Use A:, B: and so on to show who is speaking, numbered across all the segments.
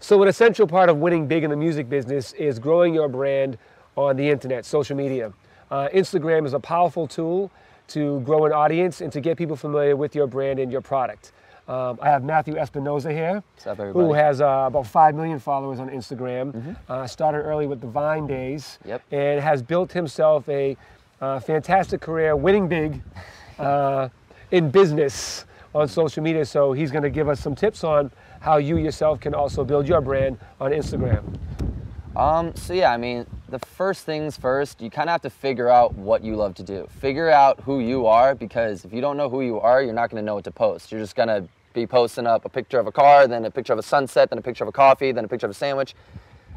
A: So an essential part of winning big in the music business is growing your brand on the internet, social media. Instagram is a powerful tool to grow an audience and to get people familiar with your brand and your product. I have Matthew Espinosa here,
B: What's up, everybody?
A: who has about 5 million followers on Instagram. Started early with the Vine days, and has built himself a fantastic career winning big in business on social media. So he's going to give us some tips on how you yourself can also build your brand on Instagram.
B: So yeah, I mean, the first things first, you kind of have to figure out what you love to do. Figure out who you are, because if you don't know who you are, you're not going to know what to post. You're just going to be posting up a picture of a car, then a picture of a sunset, then a picture of a coffee, then a picture of a sandwich,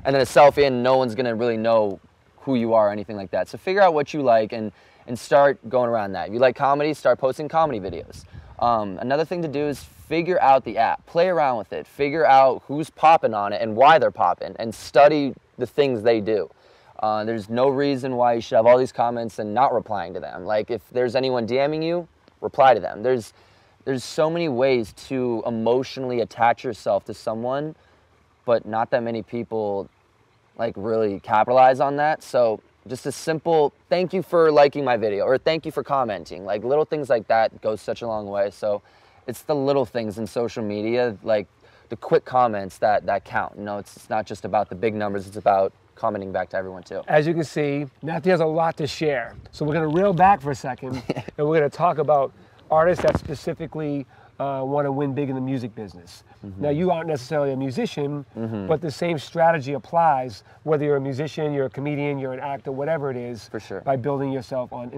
B: and then a selfie, and no one's going to really know who you are or anything like that. So figure out what you like and start going around that. If you like comedy, start posting comedy videos. Another thing to do is figure out the app, play around with it, figure out who's popping on it and why they're popping, and study the things they do. There's no reason why you should have all these comments and not replying to them. Like, if there's anyone DMing you, reply to them. There's so many ways to emotionally attach yourself to someone, but not that many people like really capitalize on that. So just a simple thank you for liking my video, or thank you for commenting, like little things like that goes such a long way. So it's the little things in social media, like the quick comments that count. You know, it's not just about the big numbers, it's about commenting back to everyone too.
A: As you can see, Matthew has a lot to share. So we're going to reel back for a second and we're going to talk about artists that specifically want to win big in the music business. Now, you aren't necessarily a musician, but the same strategy applies whether you're a musician, you're a comedian, you're an actor, whatever it is,
B: For sure.
A: by building yourself on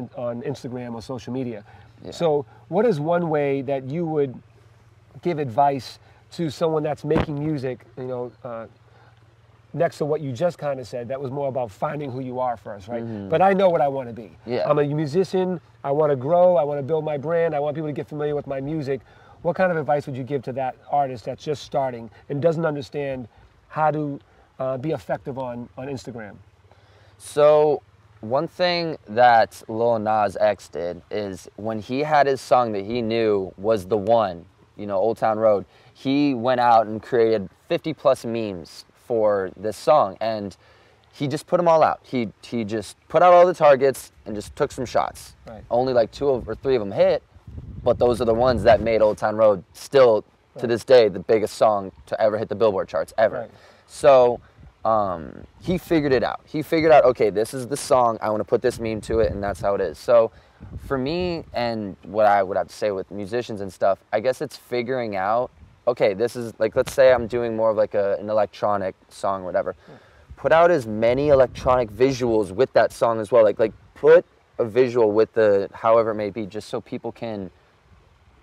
A: Instagram or social media.
B: Yeah.
A: So what is one way that you would give advice to someone that's making music, you know, next to what you just kind of said, that was more about finding who you are first, right? But I know what I want to be.
B: Yeah.
A: I'm a musician, I want to grow, I want to build my brand, I want people to get familiar with my music. What kind of advice would you give to that artist that's just starting and doesn't understand how to be effective on Instagram?
B: So one thing that Lil Nas X did is when he had his song that he knew was the one, you know, Old Town Road, he went out and created 50+ memes for this song, and he just put them all out. He just put out all the targets and just took some shots. Right. Only like 2 or 3 of them hit, but those are the ones that made Old Town Road still, to this day, the biggest song to ever hit the Billboard charts ever. Right. So he figured it out. He figured out, okay, this is the song, I want to put this meme to it, and that's how it is. So for me, and what I would have to say with musicians and stuff, I guess it's figuring out, okay, this is, like, let's say I'm doing more of like an electronic song or whatever. Put out as many electronic visuals with that song as well. Like put a visual with the, however it may be, just so people can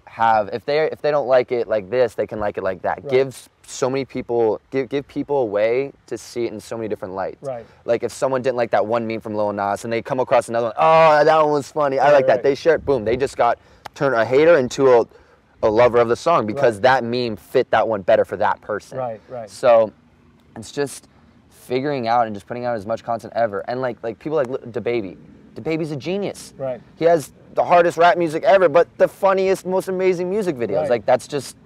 B: have, if they don't like it like this, they can like it like that. Right. Give so many people, give people a way to see it in so many different lights. Right. Like if someone didn't like that one meme from Lil Nas and they come across another one, oh, that one was funny, I like that. They share it, boom, they just turned a hater into a lover of the song because that meme fit that one better for that person. Right. So it's just figuring out and just putting out as much content ever. And like people like DaBaby. DaBaby's a genius. Right. He has the hardest rap music ever, but the funniest, most amazing music videos. Right. Like that's just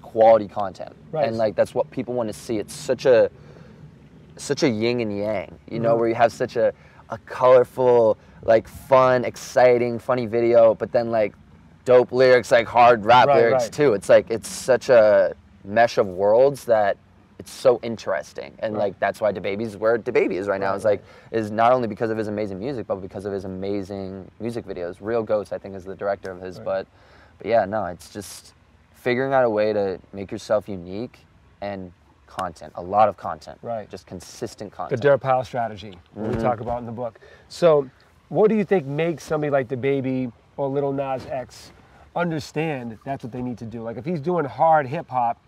B: quality content. Right. And like that's what people want to see. It's such a yin and yang, you know, where you have such a colorful, like fun, exciting, funny video, but then like dope lyrics, like hard rap lyrics too. It's like, it's such a mesh of worlds that it's so interesting. And like, that's why DaBaby's where DaBaby is right now. It's like, is not only because of his amazing music, but because of his amazing music videos. Real Ghost, I think, is the director of his, but yeah, no, it's just figuring out a way to make yourself unique and content, a lot of content, just consistent content. The dirt pile strategy we talk about in the book. So what do you think makes somebody like DaBaby or Lil Nas X understand that's what they need to do? Like if he's doing hard hip hop,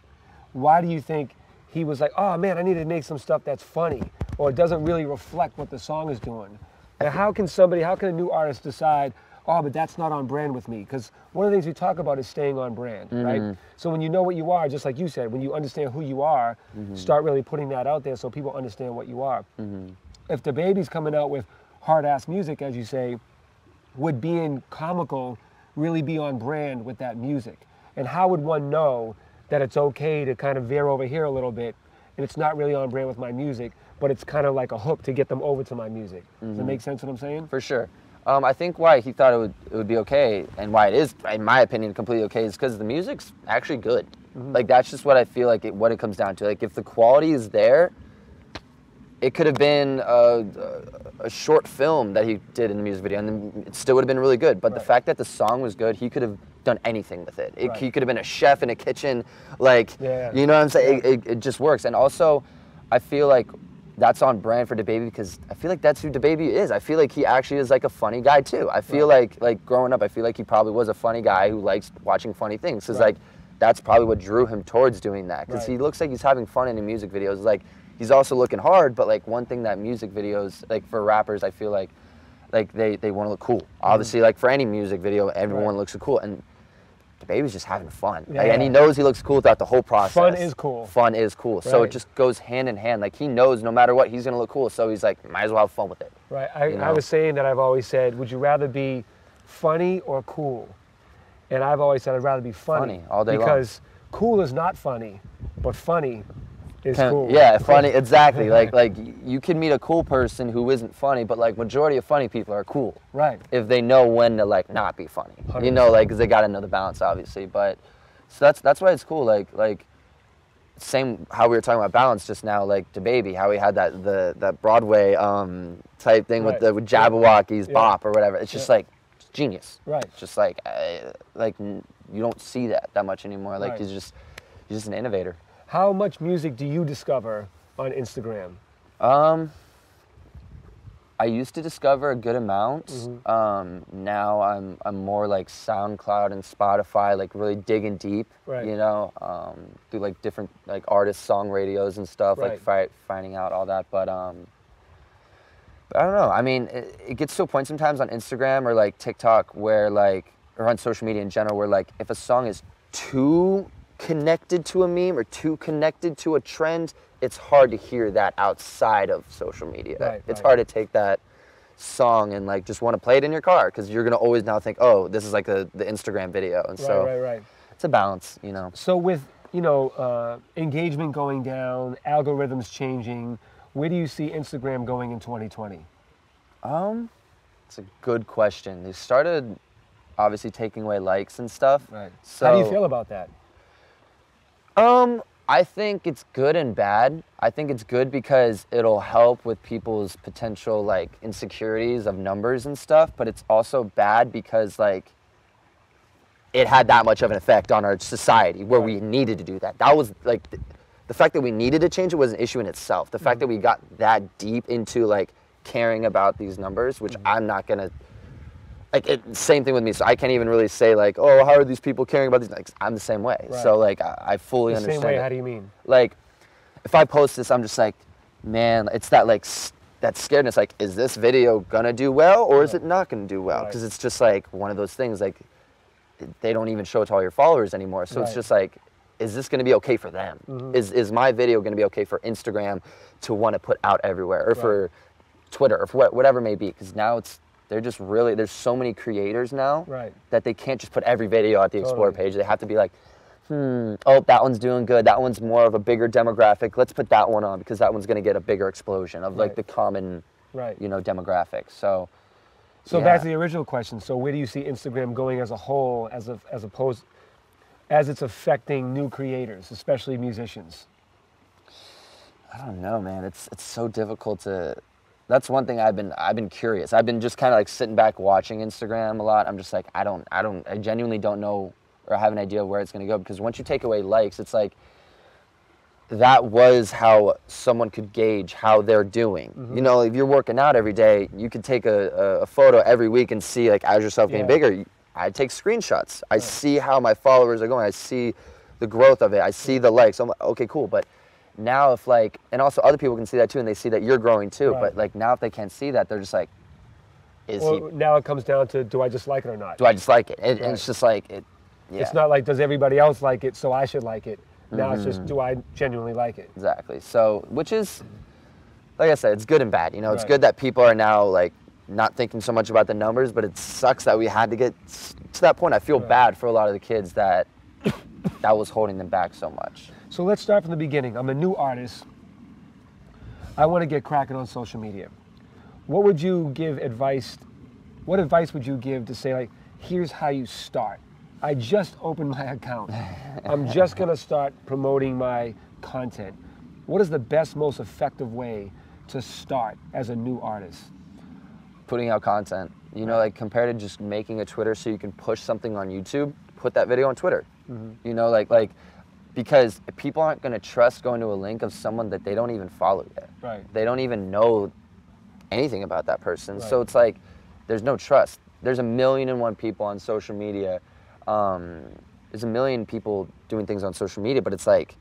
B: why do you think he was like, oh man, I need to make some stuff that's funny, or it doesn't really reflect what the song is doing? And how can a new artist decide, oh, but that's not on brand with me? Because one of the things we talk about is staying on brand, right? So when you know what you are, just like you said, when you understand who you are, start really putting that out there so people understand what you are. If DaBaby's coming out with hard-ass music, as you say, would being comical really be on brand with that music? And how would one know that it's okay to kind of veer over here a little bit
A: and it's not really on brand with my music, but it's kind of like a hook to get them over to my music. Does that make sense what I'm saying?
B: For sure. I think why he thought it would be okay, and why it is, in my opinion, completely okay, is because the music's actually good. Like, that's just what I feel like what it comes down to. Like, if the quality is there, it could have been a short film that he did in the music video, and then it still would have been really good. But the fact that the song was good, he could have done anything with it. He could have been a chef in a kitchen, like, you know what I'm saying? It just works. And also, I feel like that's on brand for DaBaby, because I feel like that's who DaBaby is. I feel like he actually is like a funny guy too. I feel like growing up, I feel like he probably was a funny guy who likes watching funny things. Because like, that's probably what drew him towards doing that. Because he looks like he's having fun in the music videos. Like, he's also looking hard, but like one thing that music videos, like for rappers, I feel like they want to look cool. Obviously, like for any music video, everyone looks cool. And DaBaby's just having fun. Like, and he knows he looks cool throughout the whole process.
A: Fun is cool.
B: Fun is cool. So it just goes hand in hand. Like, he knows no matter what, he's going to look cool. So he's like, might as well have fun with it.
A: Right. I was saying that I've always said, would you rather be funny or cool? And I've always said I'd rather be funny.
B: All day long.
A: Because cool is not funny, but funny is cool.
B: Yeah, funny, exactly. like you can meet a cool person who isn't funny, but like majority of funny people are cool.
A: Right.
B: If they know when to like not be funny. 100%. You know, like, 'cause they got to know the balance, obviously. But so that's why it's cool. Like same how we were talking about balance just now. Like DaBaby, how he had that Broadway type thing with the Jabberwockies bop or whatever. It's just like it's genius.
A: Right.
B: It's just like you don't see that much anymore. Like he's just an innovator.
A: How much music do you discover on Instagram?
B: I used to discover a good amount. Now I'm more like SoundCloud and Spotify, like really digging deep. You know, through like different like artist song radios and stuff, like finding out all that. But I don't know. I mean, it gets to a point sometimes on Instagram or like TikTok where like, or on social media in general, where like if a song is too connected to a meme or too connected to a trend, it's hard to hear that outside of social media. It's hard to take that song and like just want to play it in your car, because you're gonna always now think, oh, this is like the Instagram video, and so it's a balance, you know. So
A: with engagement going down, algorithms changing, where do you see Instagram going in 2020?
B: It's a good question. They started obviously taking away likes and stuff. So
A: how do you feel about that?
B: I think it's good and bad. I think it's good because it'll help with people's potential like insecurities of numbers and stuff, but it's also bad because like it had that much of an effect on our society where we needed to do that. That was like the fact that we needed to change it was an issue in itself. The fact that we got that deep into like caring about these numbers, which I'm not gonna same thing with me, so I can't even really say like, oh, how are these people caring about these? Like, I'm the same way. So like, I fully understand.
A: The same way. How do you mean?
B: Like, if I post this, I'm just like, man, it's that like that scaredness. Like, is this video gonna do well or is it not gonna do well? Because it's just like one of those things. Like, they don't even show it to all your followers anymore. So it's just like, is this gonna be okay for them? Is my video gonna be okay for Instagram to want to put out everywhere, or for Twitter, or for whatever it may be? Because now they're just really, there's so many creators now that they can't just put every video at the Explore page. They have to be like, oh, that one's doing good. That one's more of a bigger demographic. Let's put that one on because that one's going to get a bigger explosion of like the common, you know, demographic. So
A: back to the original question. So where do you see Instagram going as a whole, as it's affecting new creators, especially musicians?
B: I don't know, man. It's so difficult to. That's one thing I've been curious. I've been just kind of like sitting back watching Instagram a lot. I'm just like, I genuinely don't know or have an idea of where it's going to go, because once you take away likes, it's like that was how someone could gauge how they're doing. You know, if you're working out every day, you could take a photo every week and see like as yourself getting bigger. I take screenshots. I see how my followers are going. I see the growth of it. I see the likes. I'm like, okay, cool. But now if like, and also other people can see that too, and they see that you're growing too, but like now if they can't see that, they're just like,
A: now it comes down to, do I just like it or not?
B: Do I just like it? And it's just like,
A: it's not like, does everybody else like it, so I should like it. Now it's just, do I genuinely like it?
B: Exactly. So, which is, like I said, it's good and bad. You know, it's good that people are now like not thinking so much about the numbers, but it sucks that we had to get to that point. I feel bad for a lot of the kids that was holding them back so much.
A: So let's start from the beginning. I'm a new artist. I want to get cracking on social media. What would you give advice? What advice would you give to say, like, here's how you start? I just opened my account. I'm just going to start promoting my content. What is the best, most effective way to start as a new artist?
B: Putting out content. You know, like compared to just making a Twitter so you can push something on YouTube, put that video on Twitter. You know, like because people aren't going to trust going to a link of someone that they don't even follow yet.
A: Right.
B: They don't even know anything about that person.
A: Right.
B: So it's like there's no trust. There's 1,000,001 people on social media. There's 1,000,000 people doing things on social media, but it's like,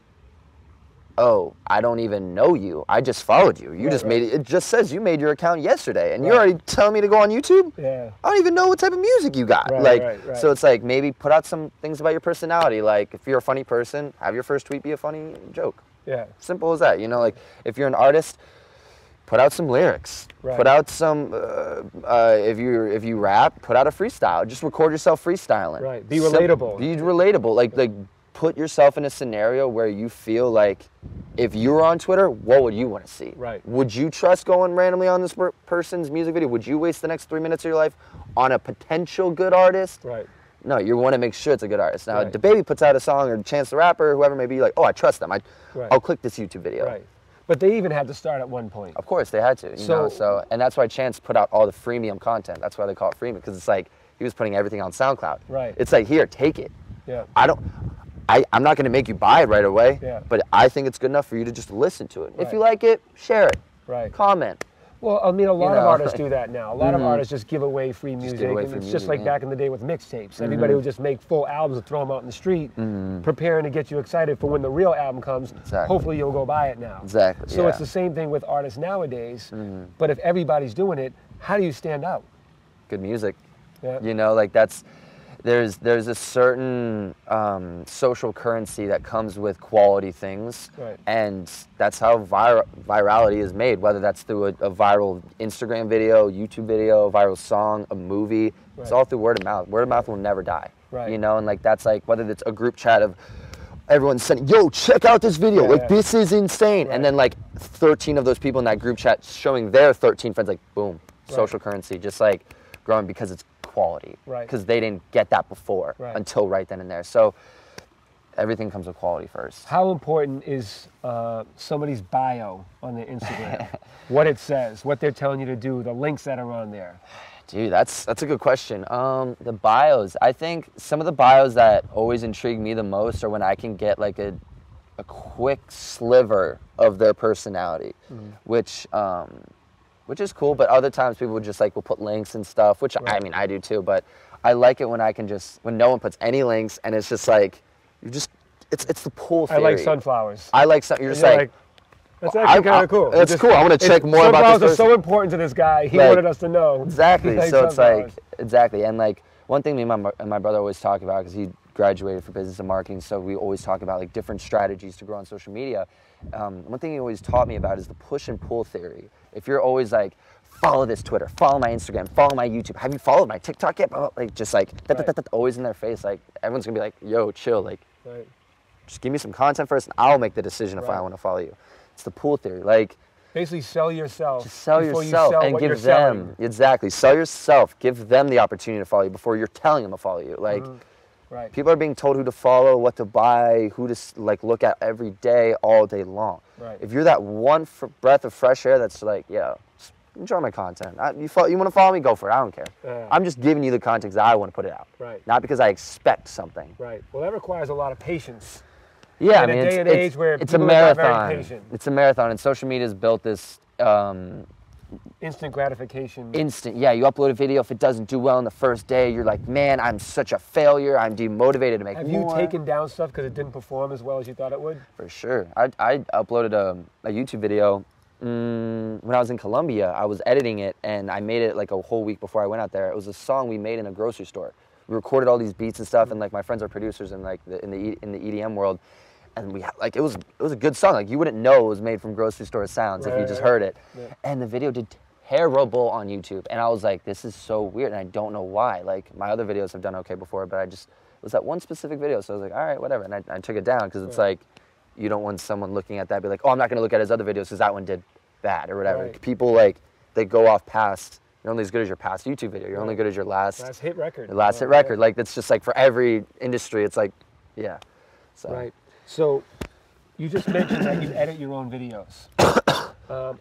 B: oh, I don't even know you. I just followed you. You just made it. It just says you made your account yesterday, and you're already telling me to go on YouTube?
A: Yeah.
B: I don't even know what type of music you got.
A: Right.
B: So it's like maybe put out some things about your personality. Like if you're a funny person, have your first tweet be a funny joke.
A: Yeah.
B: Simple as that. You know, like if you're an artist, put out some lyrics.
A: Right.
B: Put out some. If you rap, put out a freestyle. Just record yourself freestyling.
A: Right. Be relatable.
B: Be relatable. Like put yourself in a scenario where you feel like if you were on Twitter, what would you want to see?
A: Right.
B: Would you trust going randomly on this person's music video? Would you waste the next 3 minutes of your life on a potential good artist?
A: Right.
B: No, you want to make sure it's a good artist. Now, if DaBaby puts out a song, or Chance the Rapper, whoever may be, like, oh, I trust them. I'll click this YouTube video.
A: Right. But they even had to start at one point.
B: Of course, they had to. You know, and that's why Chance put out all the freemium content. That's why they call it freemium, because it's like he was putting everything on SoundCloud.
A: Right.
B: It's like, here, take it.
A: Yeah.
B: I'm not going to make you buy it right away,
A: Yeah.
B: but I think it's good enough for you to just listen to it.
A: Right.
B: If you like it, share it.
A: Right.
B: Comment.
A: Well, I mean, a lot of artists do that now. A lot of artists just give away free music.
B: give away
A: And
B: free
A: it's
B: music,
A: just like back in the day with mixtapes. Everybody would just make full albums and throw them out in the street, preparing to get you excited for when the real album comes.
B: Exactly.
A: Hopefully you'll go buy it now.
B: Exactly.
A: So it's the same thing with artists nowadays. But if everybody's doing it, how do you stand out?
B: Good music.
A: Yeah.
B: You know, like there's a certain social currency that comes with quality things, and that's how virality is made, whether that's through a viral Instagram video, YouTube video, a viral song, a movie. It's all through word of mouth. Word of mouth will never die. You know, and like that's like whether it's a group chat of everyone saying, yo, check out this video, like this is insane, and then like 13 of those people in that group chat showing their 13 friends, like boom, social currency, just like growing because it's quality, because they didn't get that before until right then and there. So everything comes with quality first.
A: How important is somebody's bio on their Instagram? What it says, what they're telling you to do, the links that are on there?
B: Dude, that's a good question. The bios, I think some of the bios that always intrigue me the most are when I can get like a quick sliver of their personality, which is cool, but other times people just like will put links and stuff, which I mean, I do too, but I like it when I can just, when no one puts any links and it's just like, it's the pool theory.
A: I like sunflowers.
B: I like you're just like,
A: that's actually kind of cool.
B: It's cool. I want to check more about this person.
A: Sunflowers are so important to this guy. He wanted us to know.
B: Exactly. So it's like, exactly. And like one thing me and my brother always talk about, because he graduated for business and marketing, so we always talk about like different strategies to grow on social media. One thing he always taught me about is the push and pull theory. If you're always like, follow this Twitter, follow my Instagram, follow my YouTube, have you followed my TikTok yet? Like just like always in their face, like everyone's gonna be like, yo, chill, like just give me some content first and I'll make the decision if I want to follow you. It's the pull theory. Like
A: basically sell yourself.
B: Just sell yourself and give them sell yourself. Give them the opportunity to follow you before you're telling them to follow you. Like people are being told who to follow, what to buy, who to like look at every day, all day long. If you're that one breath of fresh air that's like, yeah, just enjoy my content. You want to follow me? Go for it. I don't care. I'm just giving you the content because I want to put it out. Not because I expect something.
A: Well, that requires a lot of patience.
B: Yeah,
A: in a day and age where
B: it's a marathon. It's a marathon, and social media has built this
A: instant gratification.
B: Yeah, you upload a video. If it doesn't do well in the first day, you're like, man, I'm such a failure. I'm demotivated to make more.
A: Have you taken down stuff because it didn't perform as well as you thought it would?
B: For sure. I uploaded a YouTube video when I was in Colombia. I was editing it, and I made it like a whole week before I went out there. It was a song we made in a grocery store. We recorded all these beats and stuff, and like my friends are producers in like in the EDM world. And we like it was a good song. Like you wouldn't know it was made from grocery store sounds if you just heard it. And the video did terrible on YouTube. And I was like, this is so weird, and I don't know why. Like my other videos have done okay before, but it was that one specific video. So I was like, all right, whatever. And I took it down because it's like you don't want someone looking at that be like, oh, I'm not gonna look at his other videos because that one did bad or whatever.
A: Right.
B: People like, they go off past, you're only as good as your past YouTube video. You're only good as your last
A: hit record.
B: Last hit record. Like, that's just like for every industry, it's like, yeah. So.
A: Right. So you just mentioned that you edit your own videos.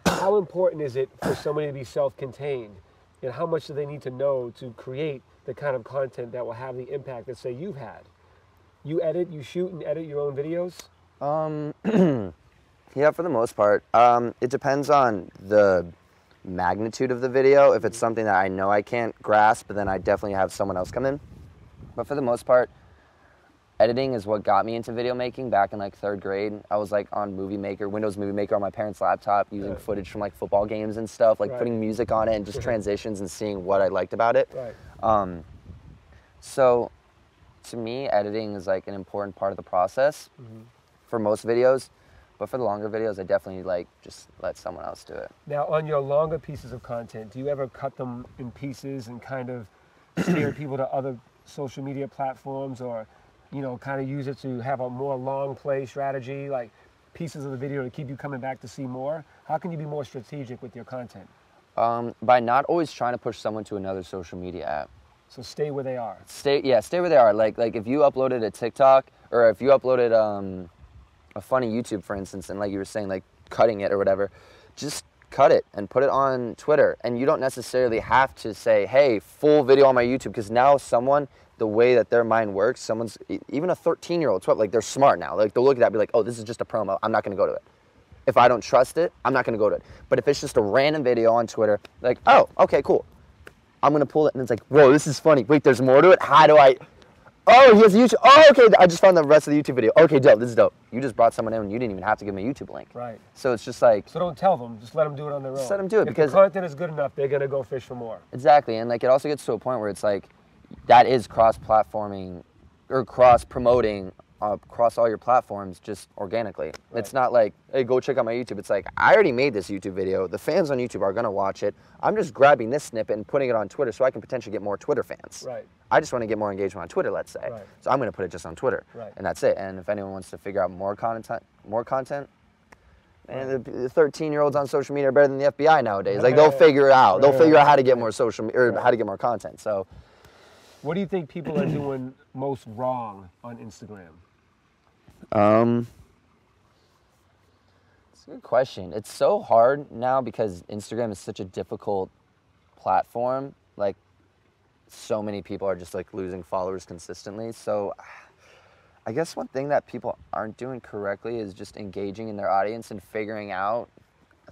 A: How important is it for somebody to be self-contained? And how much do they need to know to create the kind of content that will have the impact that, say, you've had? You shoot and edit your own videos?
B: Yeah, for the most part. It depends on the magnitude of the video. If it's something that I know I can't grasp, then I definitely have someone else come in. But for the most part, editing is what got me into video making back in like 3rd grade. I was like on Windows Movie Maker on my parents' laptop, using footage from like football games and stuff, like putting music on it and just transitions and seeing what I liked about it.
A: Right.
B: So to me, editing is like an important part of the process for most videos. But for the longer videos, I definitely like just let someone else do it.
A: Now, on your longer pieces of content, do you ever cut them in pieces and kind of steer people to other social media platforms, or, you know, kind of use it to have a more long play strategy, like pieces of the video to keep you coming back to see more? How can you be more strategic with your content?
B: By not always trying to push someone to another social media app.
A: So stay where they are.
B: Stay where they are. Like if you uploaded a TikTok, or if you uploaded a funny YouTube, for instance, and like you were saying, like cutting it or whatever, just cut it and put it on Twitter. And you don't necessarily have to say, hey, full video on my YouTube, because now the way that their mind works, even a 13-year-old, like, they're smart now. Like, they'll look at that and be like, oh, this is just a promo. I'm not going to go to it. If I don't trust it, I'm not going to go to it. But if it's just a random video on Twitter, like, oh, okay, cool. I'm going to pull it, and it's like, whoa, this is funny. Wait, there's more to it? How do I... Oh, he has a YouTube. Oh, okay. I just found the rest of the YouTube video. Okay, dope. This is dope. You just brought someone in and you didn't even have to give them a YouTube link.
A: Right.
B: So it's just like...
A: So don't tell them. Just let them do it on their own.
B: Just let them do it,
A: because... If the content is good enough, they're going to go fish for more.
B: Exactly. And like, it also gets to a point where it's like, that is cross-platforming or cross-promoting across all your platforms just organically. Right. It's not like, hey, go check out my YouTube. It's like, I already made this YouTube video. The fans on YouTube are going to watch it. I'm just grabbing this snippet and putting it on Twitter so I can potentially get more Twitter fans.
A: Right.
B: I just want to get more engagement on Twitter, let's say.
A: Right.
B: So I'm going to put it just on Twitter.
A: Right.
B: And that's it. And if anyone wants to figure out more content, and the 13-year-olds on social media are better than the FBI nowadays. Like, they'll figure it out. They'll figure out how to get more how to get more content. So,
A: what do you think people are doing most wrong on Instagram?
B: It's a good question. It's so hard now because Instagram is such a difficult platform. Like, so many people are just like losing followers consistently. So I guess one thing that people aren't doing correctly is just engaging in their audience and figuring out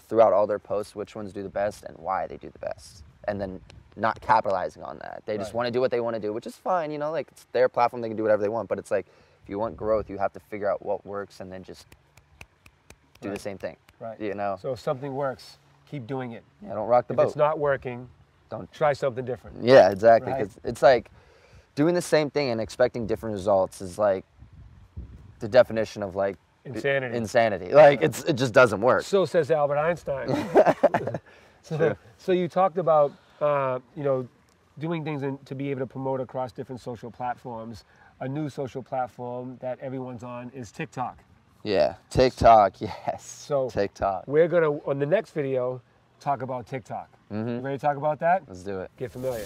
B: throughout all their posts which ones do the best and why they do the best. And then not capitalizing on that. They just want to do what they want to do, which is fine, you know, like, it's their platform, they can do whatever they want. But it's like, if you want growth, you have to figure out what works and then just do the same thing.
A: Right.
B: You know?
A: So if something works, keep doing it.
B: Yeah, don't rock the boat.
A: If it's not working, don't try something different.
B: Yeah, exactly.
A: Right.
B: 'Cause it's like doing the same thing and expecting different results is like the definition of like insanity. Like, it just doesn't work.
A: So says Albert Einstein. So you talked about you know, doing things to be able to promote across different social platforms. A new social platform that everyone's on is TikTok.
B: Yeah, TikTok, yes.
A: So
B: TikTok.
A: We're gonna, on the next video, talk about TikTok. You ready to talk about that?
B: Let's do it.
A: Get familiar.